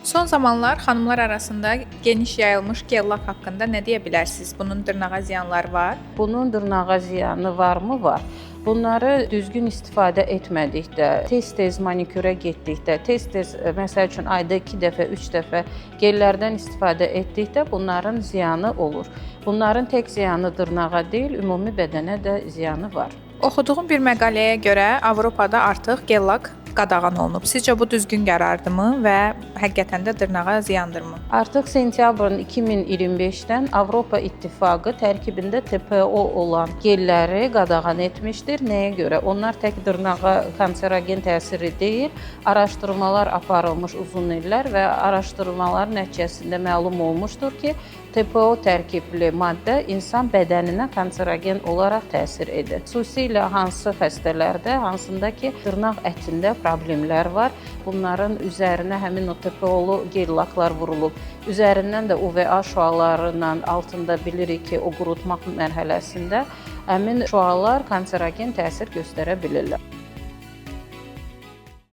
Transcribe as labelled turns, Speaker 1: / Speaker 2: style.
Speaker 1: Son zamanlar xanımlar arasında geniş yayılmış gel-lak haqqında nə deyə bilərsiniz? Bunun dırnağa ziyanları var.
Speaker 2: Bunun dırnağa ziyanı varmı? Var. Bunları düzgün istifadə etmədikdə, tez-tez manikürə getdikdə, tez-tez məsəl üçün ayda 2 dəfə, 3 dəfə gellərdən istifadə etdikdə bunların ziyanı olur. Bunların tək ziyanı dırnağa deyil, ümumi bədənə də ziyanı var.
Speaker 1: Oxuduğum bir məqaləyə görə Avropada artıq gel-lak qadağan olunub. Sizcə bu düzgün qərardırmı və həqiqətən də dırnağa ziyandırmı?
Speaker 2: Artıq sentyabrın 2025-dən Avropa İttifaqı tərkibində TPO olan gelləri qadağan etmişdir. Nəyə görə? Onlar tək dırnağa kanserogen təsiri deyil, araşdırmalar aparılmış uzun illər və araşdırmalar nəticəsində məlum olmuşdur ki, TPO tərkibli maddə insan bədəninə kanserogen olaraq təsir edir. Xüsusilə hansı xəstələrdə, hansında ki, dırnaq ətində problemlər var. Bunların üzərinə həmin o TPO-lu gel-laklar vurulub. Üzərindən də UVA şüalarıyla altında bilirik ki, o qurutmaq mərhələsində həmin şüalar kanserogen təsir göstərə bilirlər.